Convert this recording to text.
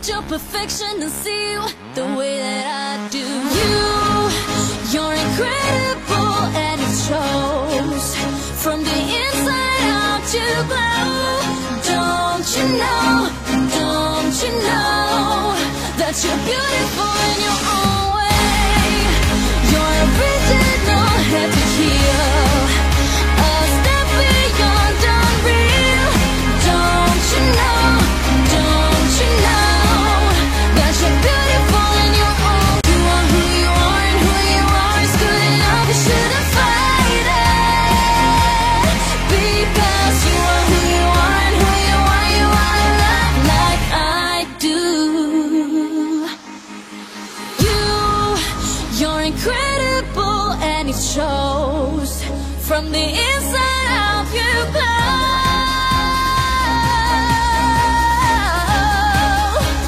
accept your perfection and see you the way that I do. You're incredible and it shows. From the inside out you glow. Don't you know that you're beautiful in your own way. You're original head to heel.